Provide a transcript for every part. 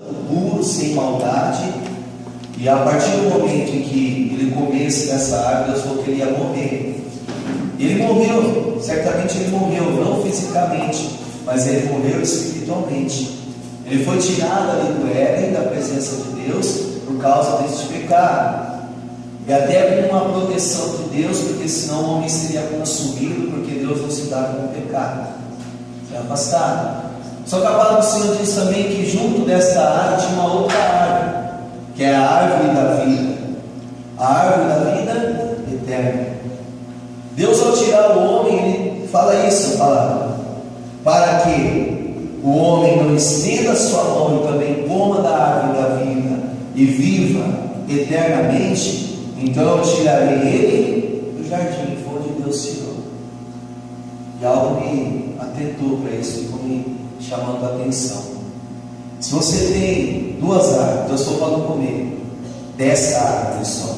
puro, sem maldade, e a partir do momento em que ele comesse dessa árvore, Deus falou que ele ia morrer. E ele morreu, certamente ele morreu, não fisicamente, mas ele morreu espiritualmente. Ele foi tirado ali do Éden, da presença de Deus, por causa deste pecado. E até com uma proteção de Deus, porque senão o homem seria consumido, porque Deus não se dá com o pecado, é afastado. Só que a palavra do Senhor diz também que junto desta árvore tinha uma outra árvore, que é a árvore da vida, a árvore da vida eterna. Deus, ao tirar o homem, ele fala isso, fala, para que o homem não estenda a sua mão e também coma da árvore da vida e viva eternamente, então eu tirarei ele do jardim que foi onde Deus tirou. E algo me atentou para isso, ficou me chamando a atenção. Se você tem duas árvores, Deus falou para não comer dessa árvore só.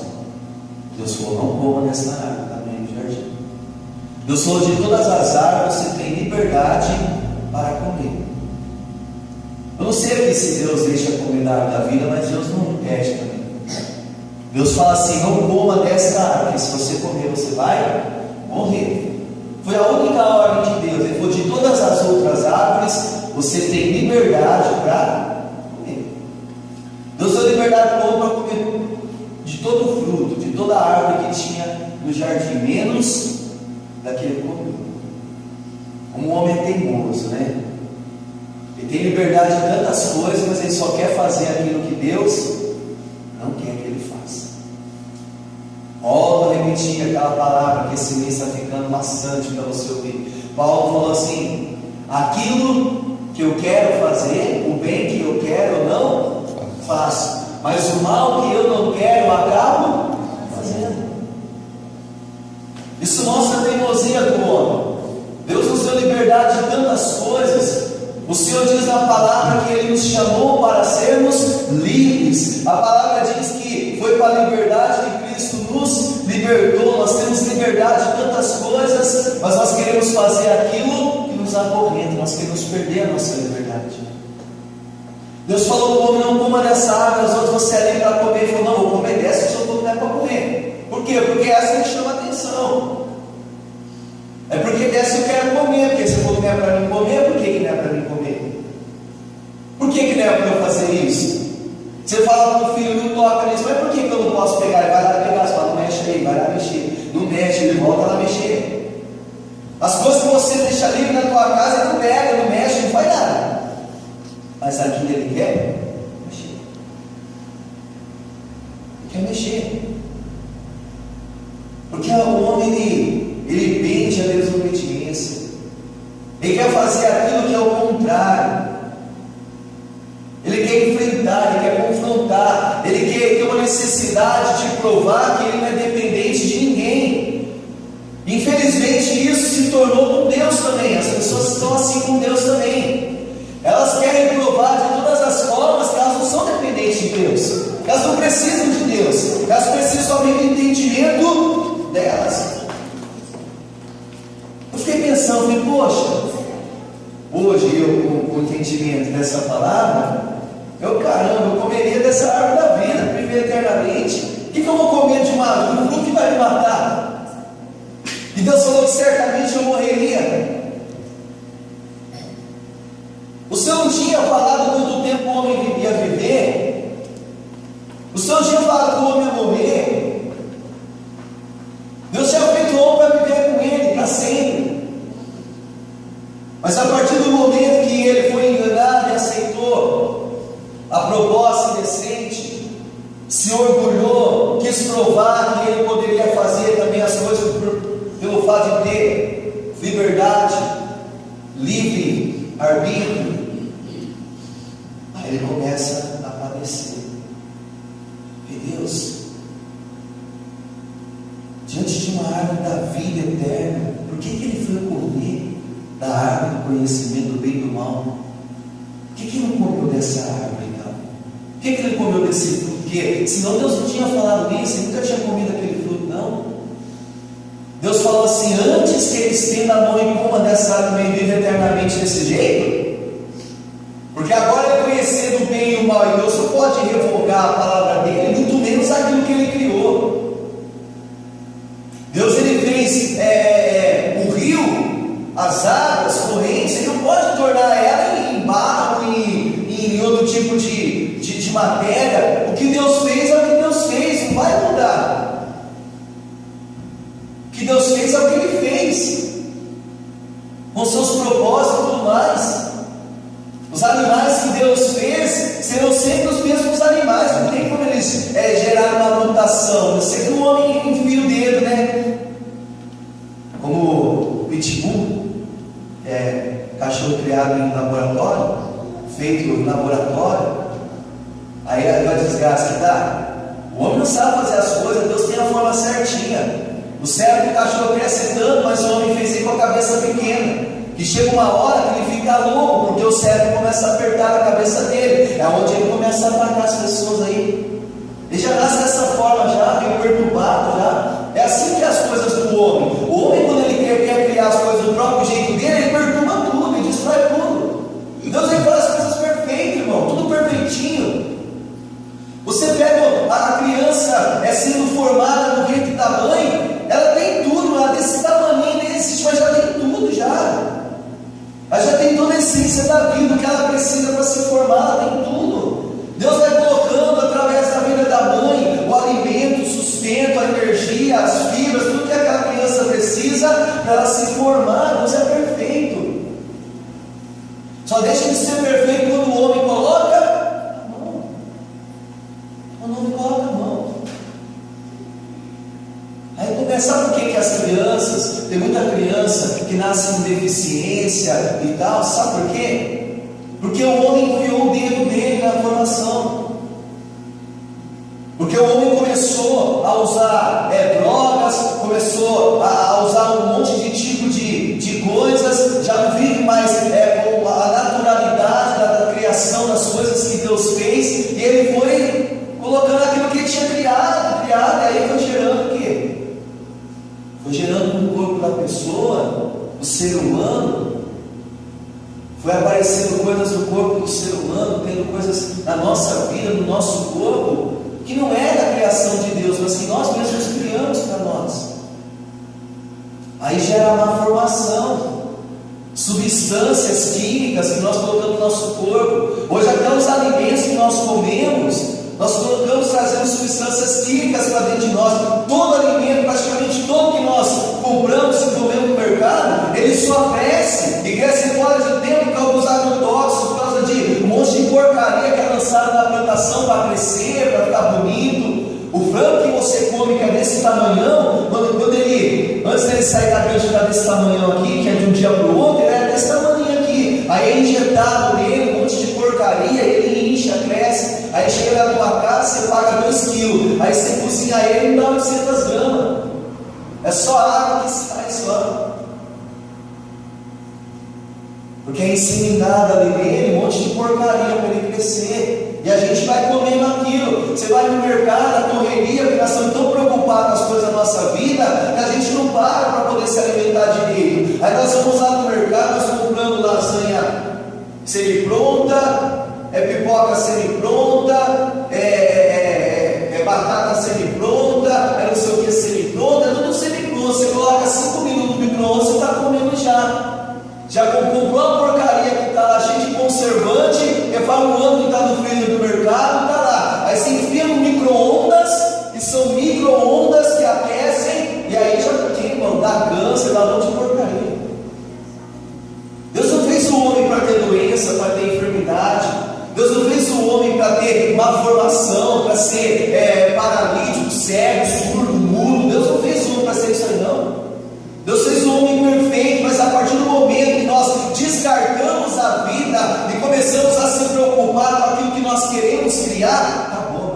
Deus falou, não coma dessa árvore também no jardim. Deus falou, de todas as árvores você tem liberdade para comer. Eu não sei aqui se Deus deixa comer da árvore da vida, mas Deus não impede também. Deus fala assim, não coma dessa árvore, porque se você comer você vai morrer. Foi a única ordem de Deus. Ele falou, de todas as outras árvores você tem liberdade para comer. Deus deu liberdade para o homem para comer de todo o fruto, de toda a árvore que tinha no jardim, menos daquele que comeu. Como o homem é teimoso, né? Ele tem liberdade de tantas coisas, mas ele só quer fazer aquilo que Deus não quer que ele faça. Volto a repetir aquela palavra, que esse mês está ficando maçante para você ouvir. Paulo falou assim, aquilo que eu quero fazer, o bem que eu quero, eu não faço, mas o mal que eu não quero, eu acabo fazendo. Isso mostra a teimosia do homem. Deus nos deu liberdade de tantas coisas. O Senhor diz na palavra que Ele nos chamou para sermos livres. A palavra diz que foi para a liberdade que Cristo nos libertou. Nós temos liberdade de tantas coisas, mas nós queremos fazer aquilo que nos acorrenta, nós queremos perder a nossa liberdade. Deus falou para o homem, não coma dessa árvore, as outras você é livre para comer. Ele falou, não, vou comer dessa, se eu for para comer. Por quê? Porque essa me chama a atenção. É porque dessa eu quero comer, porque se for não é para mim comer, por que não é para mim comer? Por que não é para eu fazer isso? Você fala para o filho, não toca nisso, mas por que eu não posso pegar? Ele vai lá pegar, você fala, não mexe aí, vai lá mexer. Não mexe, ele volta lá mexer. As coisas que você deixa livre na tua casa, ele não pega, não mexe, não faz nada. Mas aquilo ele quer mexer. Ele quer mexer. Porque o homem, ele pende a desobediência. Ele quer fazer aquilo que é o contrário. Ele quer enfrentar, ele quer confrontar. Ele quer ter uma necessidade de provar que ele não é dependente de ninguém. Infelizmente isso se tornou com Deus também. As pessoas estão assim com Deus também. Elas querem provar de todas as formas que elas não são dependentes de Deus. Elas não precisam de Deus. Elas precisam somente do entendimento delas. Eu fiquei pensando, falei, poxa, hoje eu com o entendimento dessa palavra, eu comeria dessa árvore da vida, para viver eternamente. O que eu vou comer de um fruto que vai me matar? E Deus falou que certamente eu morreria. O Senhor não tinha falado quanto tempo o homem ia viver. O Senhor não tinha falado que o homem ia morrer. Deus tinha feito o homem para viver com Ele para sempre. Mas a partir do momento que ele foi enganado e aceitou a proposta indecente, se orgulhou, quis provar que ele poderia fazer também as coisas pelo fato de ter liberdade, livre arbítrio, aí ele começa a padecer. E Deus, diante de uma árvore da vida eterna, por que ele foi comer da árvore do conhecimento do bem e do mal? Por que ele não comeu dessa árvore então? Por que ele comeu desse fruto? Porque senão Deus não tinha falado isso, ele nunca tinha comido aquele fruto, não. Deus falou assim, antes que ele estenda a mão e coma dessa árvore e vive eternamente desse jeito, porque agora ele conhecendo o bem e o mal, e Deus não pode revogar a palavra dele, muito menos aquilo que ele criou. Deus, ele fez o rio, as águas, correntes, ele não pode tornar ela em barro, em outro tipo de matéria. O que Deus fez é o que Deus fez, não vai mudar. O que Deus fez é o que ele fez, com seus propósitos e tudo mais. Os animais que Deus fez serão sempre os mesmos animais, não tem como eles gerar uma mutação. Eu sei que o homem enfia o dedo, né? Como o pitbull, cachorro criado em laboratório, feito em laboratório, aí vai desgaste que dá. O homem não sabe fazer as coisas, Deus tem a forma certinha. O cérebro do cachorro cresce tanto, mas o homem fez isso com a cabeça pequena. Que chega uma hora que ele fica louco, porque o cérebro começa a apertar a cabeça dele, é onde ele começa a atacar as pessoas aí. Ele já nasce dessa forma, já meio perturbado, já. É assim que é as coisas do homem. O homem, quando ele quer criar as coisas do próprio jeito dele, ele perturba tudo, ele destrói tudo. Deus, ele faz as coisas perfeitas, irmão, tudo perfeitinho. Você pega a criança sendo formada no ventre da mãe, ela tem tudo, ela desse tamanho, nem existe, mas já tem tudo já. Ela já tem toda a essência da vida, o que ela precisa para se formar, ela tem tudo. Deus vai colocando através da vida da mãe o alimento, o sustento, a energia, as fibras, tudo que aquela criança precisa para ela se formar. Deus é perfeito. Só deixa de ser perfeito quando o homem coloca a mão. Quando o homem coloca a mão. Aí começa, sabe por que as crianças, tem muita criança que nasce com deficiência e tal, sabe por quê? Porque o homem enfiou o dedo dele na formação. Porque o homem começou a usar drogas, começou a usar um monte de tipo de coisas, já não vive mais com a naturalidade da criação das coisas que Deus fez, e ele foi colocando aquilo que ele tinha criado, e aí foi gerando o quê? Foi gerando no corpo da pessoa, do ser humano, foi aparecendo coisas no corpo do ser humano, tendo coisas na nossa vida, no nosso corpo, que não é da criação de Deus, mas que nós mesmos criamos para nós. Aí gera uma formação, substâncias químicas que nós colocamos no nosso corpo. Hoje até os alimentos que nós comemos, nós colocamos, trazendo substâncias químicas para dentro de nós. Todo alimento, praticamente todo que nós compramos e comemos no mercado, ele só cresce, e cresce fora de tempo por causa dos agrotóxicos, por causa de um monte de porcaria que é lançada na plantação para crescer, para ficar bonito. O frango que você come, que é desse tamanhão, quando ele, antes dele sair da granja, está desse tamanhão aqui, que é de um dia para o outro, ele é desse tamanho aqui. Aí é injetado nele um monte de porcaria, ele incha, cresce. Aí chega na tua casa, você paga 2 quilos. Aí você cozinha ele e dá 800 gramas. É só água que sai, só. Porque é inseminado ali nele um monte de porcaria para ele crescer. E a gente vai comendo aquilo. Você vai no mercado, a correria, porque nós estamos tão preocupados com as coisas da nossa vida, que a gente não para poder se alimentar direito. Aí nós vamos lá no mercado, nós comprando lasanha semi-pronta, pipoca semi-pronta, batata semi-pronta, não sei o que semi-pronta, é tudo semi-pronto. Você coloca 5 minutos no micro-ondas, você está comendo já. Já comprou uma porcaria que está lá cheia de conservante, que fala um ano que está no freezer do mercado, está lá. Aí você enfia no micro-ondas, que são micro-ondas que aquecem, e aí já queima, dá câncer, dá um monte de porcaria. Deus não fez o homem para ter doença, para ter enfermidade. Deus não fez o homem para ter má formação, para ser paralítico, cego, surdo, mudo. Deus não fez o homem para ser isso aí, não. Deus fez o homem perfeito, mas a partir do momento que nós descartamos a vida e começamos a se preocupar com aquilo que nós queremos criar, acabou.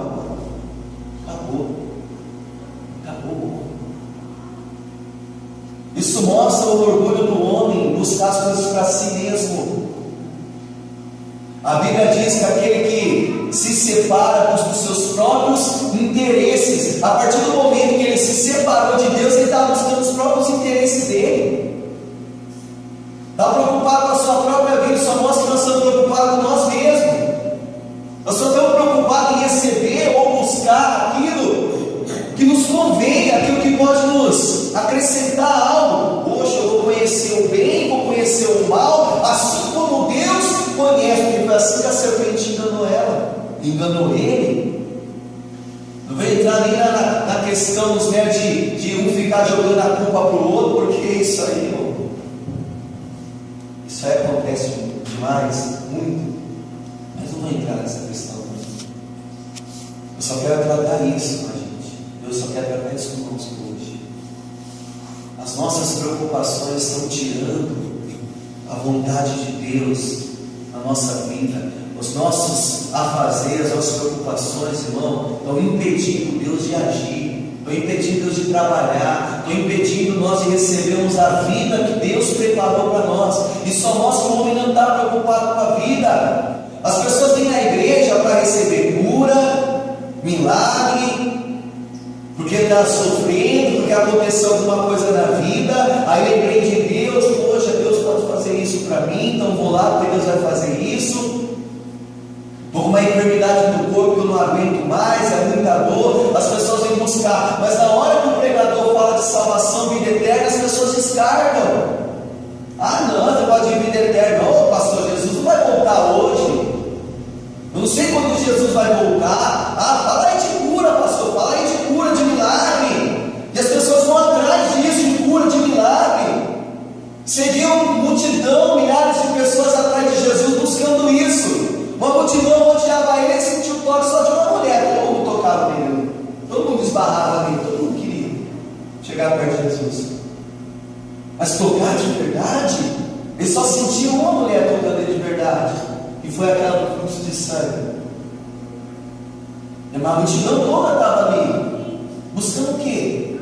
Isso mostra o orgulho do homem, buscar as coisas para si mesmo. A Bíblia diz que aquele que se separa dos seus próprios interesses, a partir do momento que ele se separou de Deus, ele está buscando os próprios interesses dele. Está preocupado com a sua própria vida, só mostra que nós estamos preocupados com nós mesmos. Nós só estamos preocupados em receber ou buscar aquilo que nos convém, aquilo que pode nos acrescentar algo. Poxa, eu vou conhecer o bem, vou conhecer o mal, assim como Deus conhece, porque foi assim que a serpente enganou ela, enganou ele. Não vou entrar nem na questão né, de um ficar jogando a culpa para o outro, porque isso aí acontece demais, muito. Mas não vou entrar nessa questão. Eu só quero tratar isso com a gente. Eu só quero tratar isso conosco hoje. As nossas preocupações estão tirando a vontade de Deus na nossa vida. Os nossos afazeres, as nossas preocupações, irmão, estão impedindo Deus de agir, estão impedindo Deus de trabalhar, estão impedindo nós de recebermos a vida que Deus preparou para nós. E só mostra que o homem não está preocupado com a vida. As pessoas vêm na igreja para receber cura, milagre, porque está sofrendo, porque aconteceu alguma coisa na vida. Aí lembrei de Deus, poxa, Deus pode fazer isso para mim, então vou lá porque Deus vai fazer isso. Estou com uma enfermidade no corpo que eu não aguento mais, é muita dor, as pessoas vêm buscar, mas na hora que o pregador fala de salvação, vida eterna, as pessoas descartam. Ah não, você pode ir vida eterna. Não, pastor, Jesus não vai voltar hoje, eu não sei quando Jesus vai voltar. Ah, fala aí de cura, pastor, fala aí de cura, de milagre, e as pessoas vão atrás disso, de cura, de milagre. Seguiam multidão, milhares de pessoas atrás de Jesus buscando isso. Uma multidão odiava ele e sentiu o toque só de uma mulher. Todo mundo tocava nele, todo mundo esbarrava nele, todo mundo queria chegar perto de Jesus. Mas tocar de verdade, ele só sentia uma mulher tocando ele de verdade, e foi aquela do fluxo de sangue. Mas a multidão toda estava ali, buscando o quê?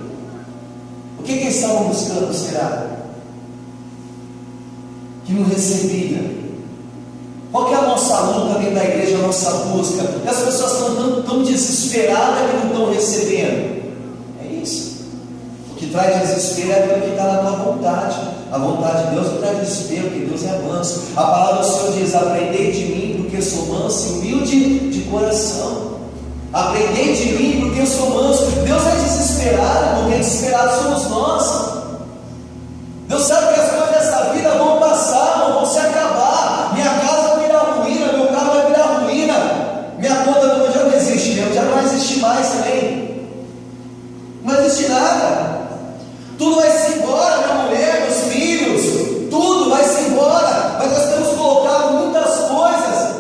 O que eles estavam buscando, será? Que não recebia. Qual que é a nossa luta dentro da igreja, a nossa busca? Porque as pessoas estão tão desesperadas que não estão recebendo. É isso. O que traz desespero é aquilo que está na tua vontade. A vontade de Deus não traz desespero, porque Deus é manso. A palavra do Senhor diz: aprendei de mim, porque sou manso e humilde de coração. Aprendei de mim, porque eu sou manso. Deus é desesperado, porque desesperados somos nós. Deus sabe que as coisas dessa vida vão passar, não vão se acabar. Minha casa vai virar ruína, meu carro vai virar ruína, minha conta do já não existe mesmo, já não vai existir mais também. Não vai existir nada. Tudo vai se embora, minha mulher, meus filhos, tudo vai se embora. Mas nós temos colocado muitas coisas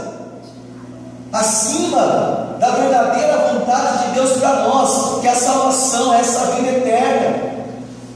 acima da verdadeira vontade de Deus para nós, que é a salvação, é essa vida eterna.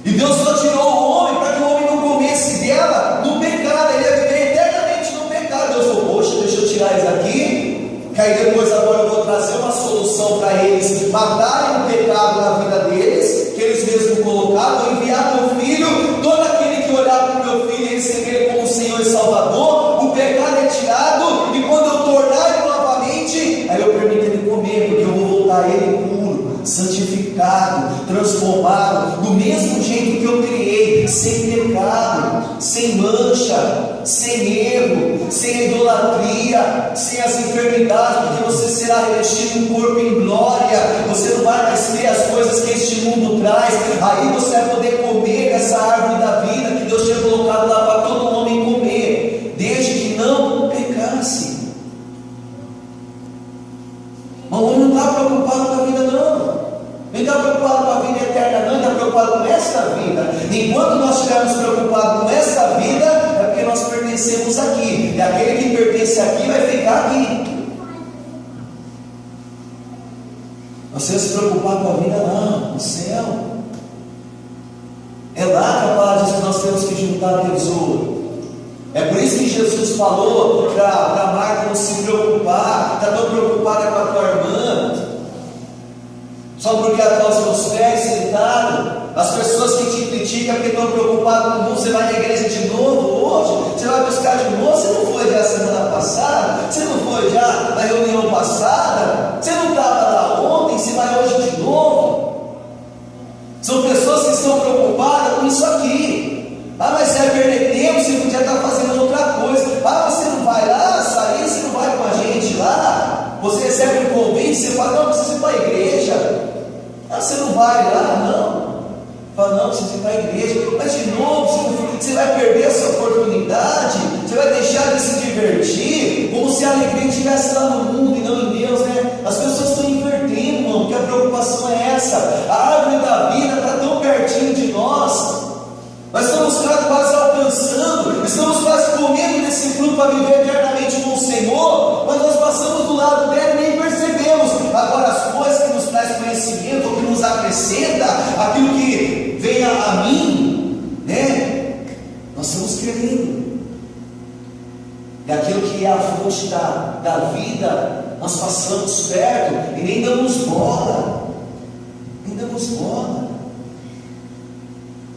E Deus só tirou o homem para que o homem não comesse dela no pecado, ele ia viver eternamente no pecado. Deus falou: poxa, deixa eu tirar eles aqui, que aí depois agora eu vou trazer uma solução para eles matarem o pecado na vida deles, que eles mesmos colocaram. Vou enviar meu filho, todo aquele que olhar para o meu filho e receber ele como Senhor e Salvador, o pecado é tirado, e quando eu tornar ele novamente, aí eu permito ele comer, porque eu vou voltar ele puro, santificado, transformado, do mesmo jeito que eu criei, sem pecado, sem mancha, sem erro, sem idolatria, sem as enfermidades, porque você será revestido um corpo em glória. Você não vai mais ter as coisas que este mundo traz. Aí você vai poder comer dessa árvore da vida que Deus tinha colocado lá para todo homem comer, desde que não pecasse. Mas o homem não está preocupado com a vida, não. Ele está preocupado com a vida eterna, não. Ele está preocupado com esta vida. Enquanto nós estivermos preocupados com esta vida, é porque nós pertencemos aqui. E aquele que pertence aqui vai ficar aqui. Nós temos que se preocupar com a vida, não. No céu. É lá que a palavra diz que nós temos que juntar tesouro. É por isso que Jesus falou para Marta não se preocupar. Está tão preocupada com a tua irmã, só porque ela está aos teus pés sentado. As pessoas que te criticam porque estão preocupadas com você vai na igreja de novo hoje, você vai buscar de novo. Você não foi já semana passada? Você não foi já na reunião passada? Você não estava lá ontem? Você vai hoje de novo? São pessoas que estão preocupadas com isso aqui. Ah, mas você vai perder tempo, você podia estar fazendo outra coisa. Ah, você não vai lá sair, você não vai com a gente lá. Você recebe um convite, você fala, não, preciso ir para a igreja. Ah, você não vai lá? Não. Fala, não, preciso ir para a igreja. Mas de novo, você vai perder essa oportunidade, você vai deixar de se divertir, como se a alegria estivesse lá no mundo e não em Deus, né? As pessoas estão invertendo, irmão, porque a preocupação é essa. A árvore da vida está tão pertinho de nós. Nós estamos quase alcançando, estamos quase comendo desse fruto para viver eternamente com o Senhor, mas nós passamos do lado dela e nem percebemos. Agora, as coisas que nos traz conhecimento, ou que nos acrescenta, aquilo que vem a mim, né? Nós estamos querendo. E aquilo que é a fonte da vida, nós passamos perto e nem damos bola. Nem damos bola.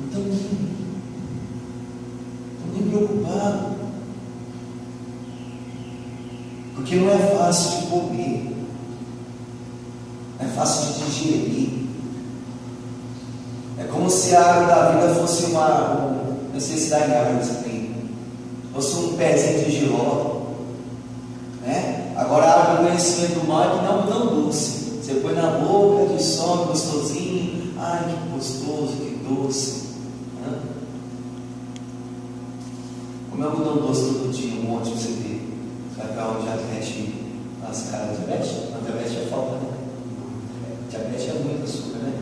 Então, nem preocupado, porque não é fácil de comer, não é fácil de digerir. É como se a água da vida fosse uma necessidade de água, fosse um pezinho de giló, né? Agora a água do conhecimento do mar que não tão doce, você põe na boca, dissolve gostosinho, ai que gostoso, que doce, né? Como algodão doce todo dia, um monte você vê. Vai para onde diabetes as caras. Diabetes? Não, diabetes é falta, né? Diabetes é muito açúcar, né?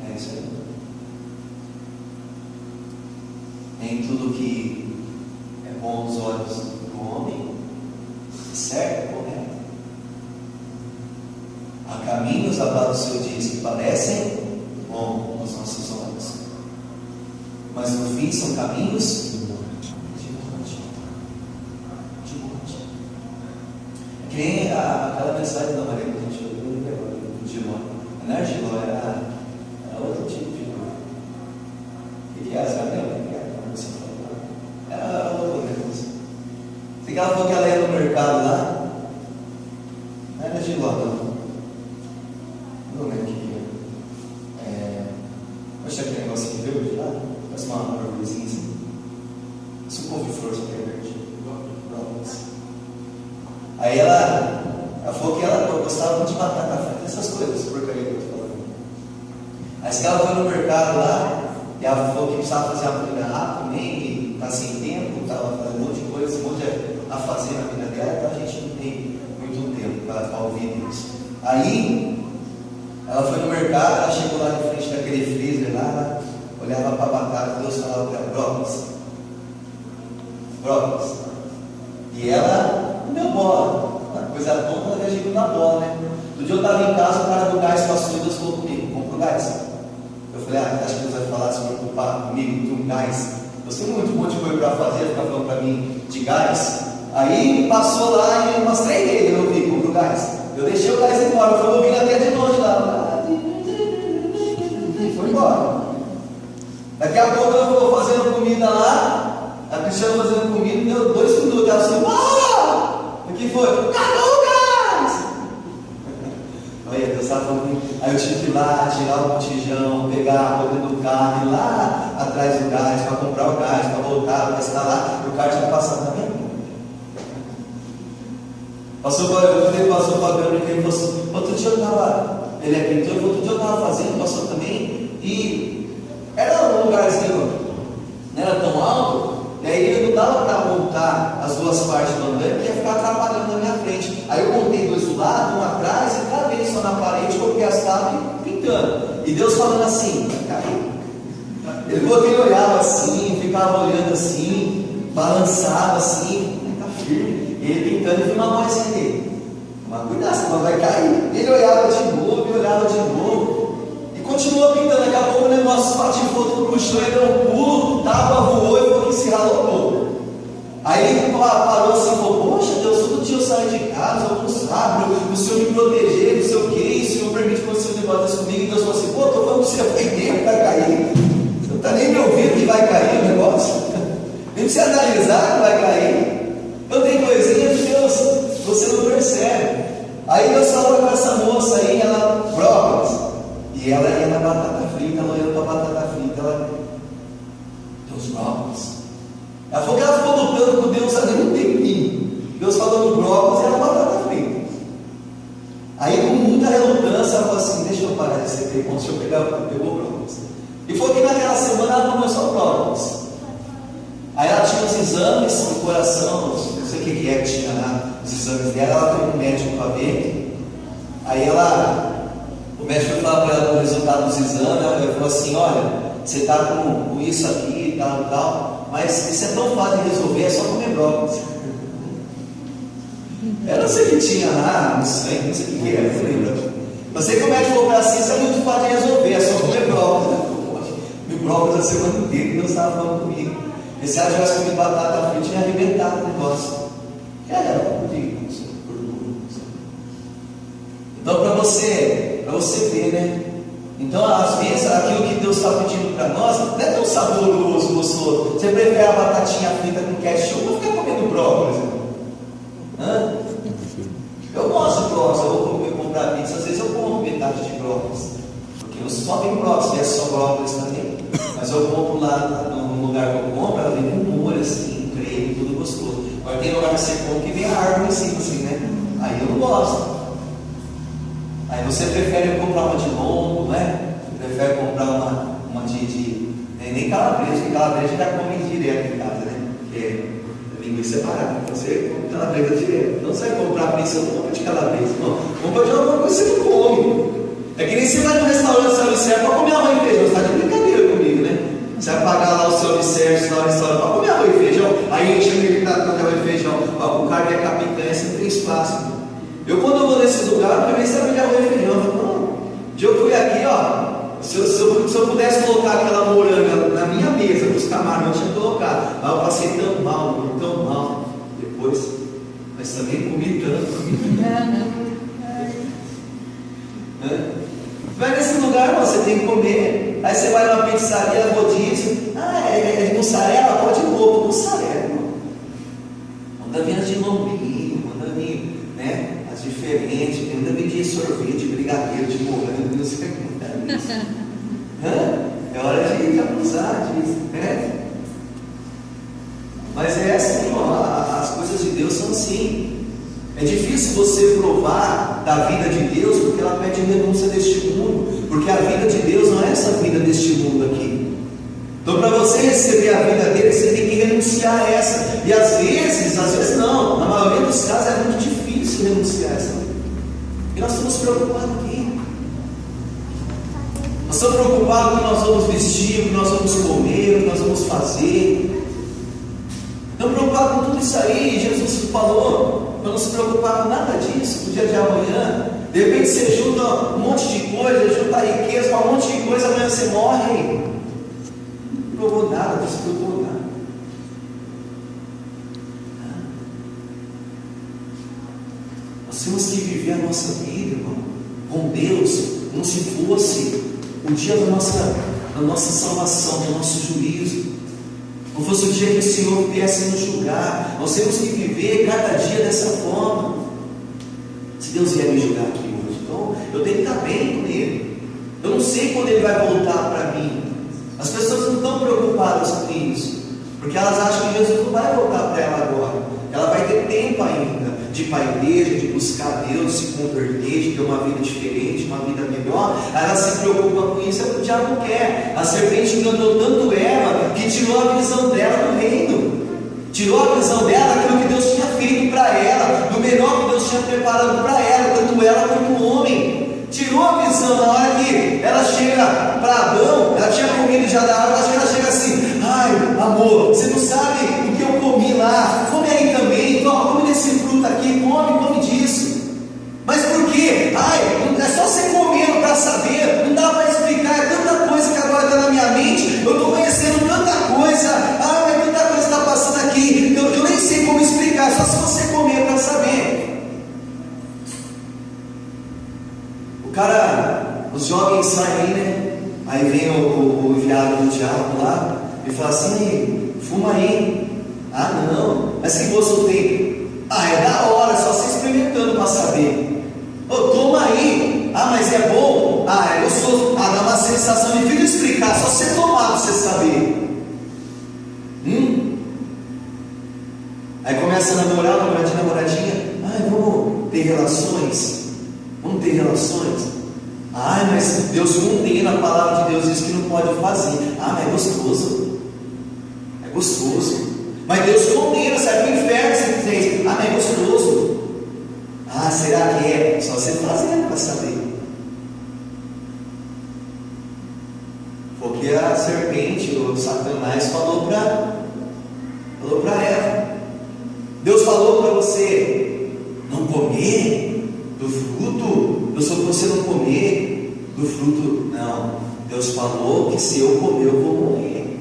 É isso aí. Nem tudo que é bom aos olhos do homem, certo, correto. Há caminhos, a palavra do Senhor diz, que parecem bom aos nossos olhos, mas no fim são caminhos que nem aquela mensagem da Maria que a gente ouviu no Giló. Não era Giló, era outro tipo de Giló. O que é? Sabe? Era outra coisa. Sei que ela falou que ela ia no mercado lá. Não era Giló, não. Não lembro o que é. Poxa, aquele negócio que veio de lá? Parece uma árvorezinha assim. Isso é um pouco de flor, só que é verde. Aí ela falou que ela gostava muito de batata frita, essas coisas, porcaria que eu estou falando. Aí se ela foi no mercado lá, e ela falou que precisava fazer uma comida rápida, nem está sem tempo, estava fazendo um monte de coisa, um monte a fazer na vida dela, então a gente não tem muito tempo para ouvir isso. Aí ela foi no mercado, ela chegou lá na frente daquele freezer lá, ela olhava para a batata, Deus falava para ela, brócolis. E ela não deu bola, coisa boa, ela viajou na bola, né? No dia eu estava em casa, o cara do gás passou e Deus falou comigo, compra o gás. Eu falei, acho que Deus vai falar, se preocupar comigo, de um gás. Eu tenho muito monte de coisa para fazer, ficar falando para mim de gás. Aí passou lá e eu mostrei ele, eu vi, compra o gás. Eu deixei o gás embora, eu fui ouvindo até de longe lá. E foi embora. Daqui a pouco ela falou fazendo comida lá. A Cristiana fazendo comida, deu 2 minutos, ela assim, o que foi? Acabou o gás! Olha, Deus estava falando. Aí eu tive que ir lá, tirar o botijão, pegar a roupa do carro, ir lá atrás do gás, para comprar o gás, para voltar, para estar lá, e o carro tinha passado também. Passou pagando, e ele falou assim, outro dia eu estava, ele é pintor, outro dia eu estava fazendo, passou também, e era um lugarzinho, não era tão alto. E aí ele não dava para montar as duas partes do andame, porque ia ficar atrapalhando na minha frente. Aí eu montei 2 do lado, um atrás, e cravei só na parede, coloquei as tábuas e pintando. E Deus falando assim, caiu. Ele falou que ele olhava assim, ficava olhando assim, balançava assim, tá firme. E ele pintando e vi uma vozinha dele. Mas cuidado, senão vai cair. Ele olhava de novo, e olhava de novo. Continua pintando, daqui a pouco o negócio patifou tudo pro chão, ele deu um pulo, a água voou e falou que se ralou todo. Aí ele parou assim e falou, poxa Deus, todo dia eu saio de casa, eu não sábado, o Senhor me proteger, não sei o que, o Senhor permite que você negócio comigo, e Deus falou assim, pô, estou falando para você, vai tempo que vai cair. Você não está nem me ouvindo que vai cair o negócio. Nem precisa analisar que vai cair. Então tem coisinha que Deus, você não percebe. Aí Deus falou com essa moça aí, ela, brócolis. E ela ia na batata frita, ela olhando para a batata frita, ela deu os brócolis. Ela falou que ela ficou lutando com Deus ali um tempinho. Deus falou no brócolis e ela batata frita. Aí com muita relutância ela falou assim, deixa eu parar de ser pegou, deixa eu pegou o brócolis. E foi que naquela semana ela começou o brócolis. Aí ela tinha os exames do coração, não sei o que é que tinha lá, os exames dela, ela foi com um médico para ver. Aí o médico foi falar para ela o resultado dos exames, ela falou assim, olha, você está com isso aqui e tal, mas isso é tão fácil de resolver, é só comer brócolis. Eu não sei o que tinha lá, não sei o que era, não lembro. Eu sei que o médico falou para assim, isso é muito fácil de resolver, é só comer brócolis. Comi brócolis a semana inteira e Deus estava falando comigo. E se ela tivesse comido batata frita, tinha arrebentado o negócio. Então, para você ver, né? Então, às vezes, aquilo que Deus está pedindo para nós não é tão saboroso, gostoso. Você prefere a batatinha frita com ketchup ou ficar comendo brócolis? Hã? Eu gosto de brócolis, eu vou comprar pizza, às vezes eu compro metade de brócolis. Porque eu só tenho brócolis, é só brócolis também. Mas eu compro lá no lugar que eu compro, ela vem com molho assim, creme, tudo gostoso. Agora tem lugar que você compra que vem a árvore em cima, assim, né? Aí eu não gosto. Aí você prefere comprar uma de lombo, né? Você prefere comprar uma de nem calabresa, porque calabresa já come direto em casa, né? Porque é linguiça separada, então você compra calabresa direto. Então você vai comprar pizza, não compra de calabresa, não. Compra de alguma coisa que você não come. É que nem você vai no restaurante São Vicente para comer arroz e feijão, você está de brincadeira comigo, né? Você vai pagar lá o seu licerce lá no restaurante para comer arroz e feijão, aí enche o militado de arroz e feijão, o cara é capitanha, você não tem espaço. Eu quando eu vou nesses lugares, primeiro você vai de arroz e feijão, eu falo, não, um dia eu fui aqui, ó, se eu pudesse colocar aquela moranga na minha mesa, para os camarões, eu tinha que colocar, mas eu passei tão mal, depois, mas também comi tanto. Vai nesse lugar, você tem que comer. Aí você vai numa pizzaria, rodízio. É mussarela? Pode ir louco, mussarela. Manda vir as de lombinho, manda vir, né, as diferentes. Manda vir de sorvete, de brigadeiro, de morango, não sei o que é isso. É hora de abusar disso, né? Mas é assim, ó, as coisas de Deus são assim. É difícil você provar da vida de Deus, porque ela pede renúncia deste mundo, porque a vida de Deus não é essa vida deste mundo aqui. Então, para você receber a vida dele, você tem que renunciar a essa. E às vezes não, na maioria dos casos é muito difícil renunciar a essa vida. E nós estamos preocupados aqui. Nós estamos preocupados com o que nós vamos vestir, o que nós vamos comer, o que nós vamos fazer. Estamos preocupados com tudo isso aí. Jesus falou para não se preocupar com nada disso, no dia de amanhã. De repente você junta um monte de coisa, junta riqueza para um monte de coisa, amanhã você morre. Não provou nada, não se preocupou nada. Nós temos que viver a nossa vida, irmão, com Deus, como se fosse o dia da nossa salvação, do nosso juízo. Não fosse o dia que o Senhor viesse nos julgar. Nós temos que viver cada dia dessa forma. Se Deus vier me julgar aqui hoje, então eu tenho que estar bem com Ele. Eu não sei quando Ele vai voltar para mim. As pessoas não estão preocupadas com isso, porque elas acham que Jesus não vai voltar para ela agora. Ela vai ter tempo ainda de ir para a igreja, de buscar Deus, se converter, de ter uma vida diferente, uma vida melhor. Aí ela se preocupa com isso, é o que o diabo quer. A serpente enganou tanto Eva que tirou a visão dela do reino, tirou a visão dela daquilo que Deus tinha feito para ela, do melhor que Deus tinha preparado para ela, tanto ela quanto o homem. Tirou a visão. Na hora que ela chega para Adão, ela tinha comido já da árvore, ela chega assim: ai, amor, você não sabe o que eu comi lá, come aí também, come desse fruto aqui, come disso. Mas por quê? Ai, é só você comendo para saber, não dá para explicar, é tanta coisa que agora está na minha mente, eu estou conhecendo tanta coisa, mas tanta coisa está passando aqui, eu nem sei como explicar, só se você comer para saber. Cara, os jovens saem, né? Aí vem o enviado do diabo lá e fala assim: fuma aí. Ah, não, mas que gosto tem? Ah, é da hora, só você experimentando para saber. Toma aí. Ah, mas é bom? Ah, é gostoso. Ah, dá uma sensação difícil de explicar, só você tomar para você saber. Aí começa a namoradinha. Ah, vamos ter relações. Vamos relações. Ah, mas Deus condena, a palavra de Deus diz que não pode fazer. Ah, mas é gostoso. É gostoso. Mas Deus condena, sai para o inferno se fizer isso. Ah, mas é gostoso. Ah, será que é? Só você fazendo para saber. Porque a serpente, o Satanás, falou para Eva. Deus falou para você não comer do fruto. Deus falou para você não comer do fruto. Não. Deus falou que se eu comer eu vou morrer.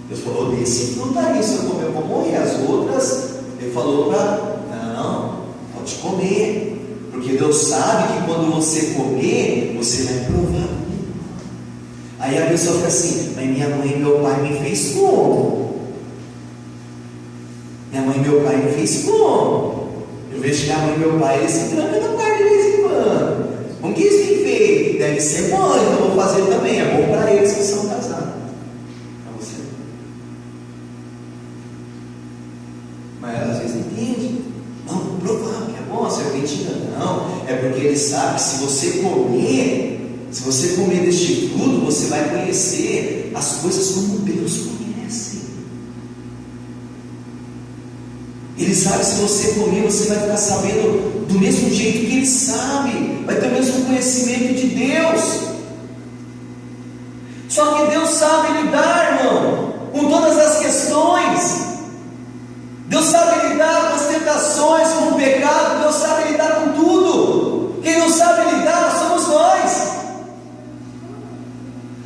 Deus falou desse fruto aí, se eu comer eu vou morrer. As outras, Ele falou para não, pode comer. Porque Deus sabe que quando você comer, você vai provar. Aí a pessoa fica assim, mas minha mãe e meu pai me fez como? Minha mãe e meu pai me fez como? Eu vejo que minha mãe e meu pai, eles se trancam na parte de vez em quando. Como que eles têm feito? Deve ser bom, então eu vou fazer também. É bom para eles que são casados. Para você. Mas às vezes entende. Não, vou provar, que é bom, a serpente não. É porque ele sabe que se você comer, se você comer deste fruto, você vai conhecer as coisas como Deus conhece. Ele sabe que se você comer, você vai ficar sabendo do mesmo jeito que Ele sabe. Vai ter o mesmo conhecimento de Deus. Só que Deus sabe lidar, irmão, com todas as questões. Deus sabe lidar com as tentações, com o pecado. Deus sabe lidar com tudo. Quem não sabe lidar somos nós.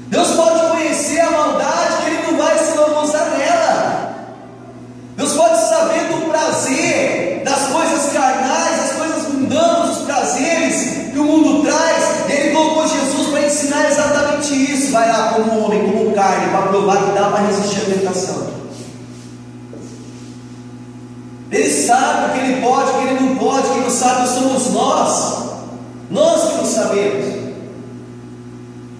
Deus pode conhecer a maldade que Ele não vai se lambuzar nela. Deus pode saber do prazer, das coisas carnais, das coisas mundanas, dos prazeres que o mundo traz. Ele colocou Jesus para ensinar exatamente isso. Vai lá como homem, como carne, para provar que dá para resistir à tentação. Ele sabe o que Ele pode, o que Ele não pode. Quem não sabe somos nós. Nós que não sabemos.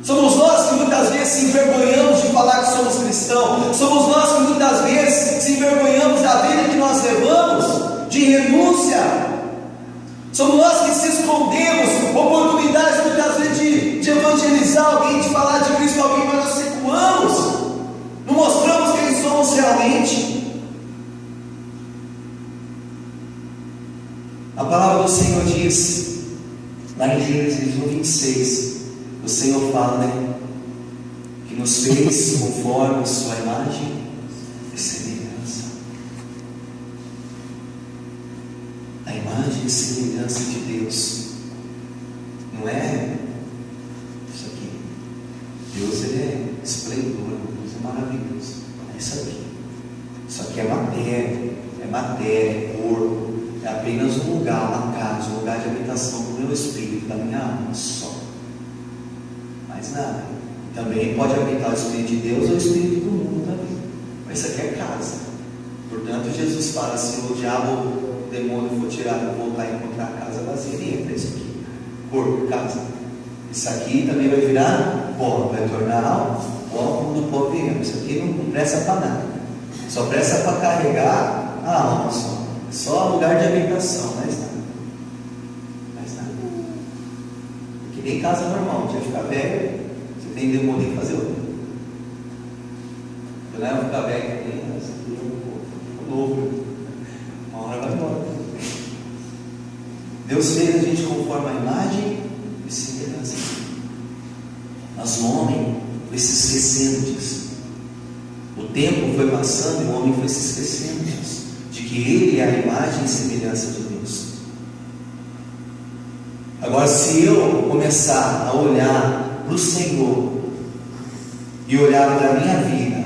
Somos nós que muitas vezes se envergonhamos de falar que somos cristãos. Somos nós que muitas vezes se envergonhamos da vida que nós levamos, de renúncia. Somos nós que se escondemos oportunidades muitas vezes de evangelizar alguém, de falar de Cristo a alguém, mas nós recuamos. Não mostramos quem somos realmente. A palavra do Senhor diz, lá em Gênesis 1:26, o Senhor fala, né, que nos fez conforme a sua imagem e semelhança. A imagem e semelhança de Deus não é isso aqui. Deus, Ele é esplendor, Deus é maravilhoso. É isso aqui. Isso aqui é matéria, é corpo, é apenas um lugar, uma casa, um lugar de habitação do meu espírito, da minha alma só. Mais nada. Também pode habitar o Espírito de Deus ou o Espírito do mundo também. Mas isso aqui é casa. Portanto, Jesus fala: se o diabo, o demônio for tirado e voltar a encontrar a casa vazia, ele entra. Isso aqui, corpo, casa. Isso aqui também vai virar pó, vai tornar pó quando o pó vier. Isso aqui não presta para nada. Só presta para carregar a alma só. Só lugar de habitação, mais nada. Mais nada. Porque nem casa normal, você ficar velho, você tem que demolir e fazer outra. Quando ela ficar velho, isso aqui é um novo. Uma hora vai embora. Deus fez a gente conforme a imagem e semelhança. Mas o homem foi se esquecendo disso. O tempo foi passando e o homem foi se esquecendo disso. De que Ele é a imagem e semelhança de Deus. Agora, se eu começar a olhar para o Senhor e olhar para a minha vida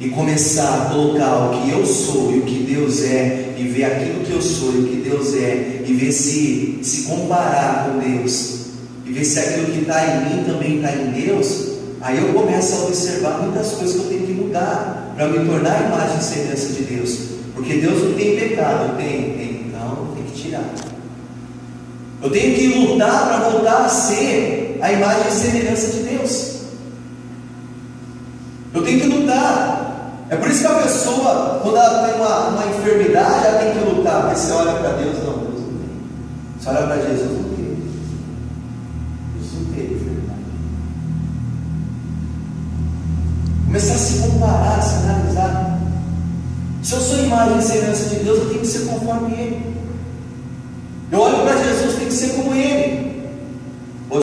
e começar a colocar o que eu sou e o que Deus é, e ver aquilo que eu sou e o que Deus é, e ver se comparar com Deus, e ver se aquilo que está em mim também está em Deus, aí eu começo a observar muitas coisas que eu tenho que mudar para me tornar a imagem e semelhança de Deus. Porque Deus não tem pecado, tem, então tem que tirar. Eu tenho que lutar para voltar a ser a imagem e semelhança de Deus. Eu tenho que lutar. É por isso que a pessoa, quando ela tem uma enfermidade, ela tem que lutar. Porque você olha para Deus, não, Deus não tem. Você olha para Jesus, não teve. Jesus não teve enfermidade. Começar a se comparar, a se analisar. Se eu sou imagem e semelhança de Deus, eu tenho que ser conforme Ele. Eu olho para Jesus, tenho que ser como Ele.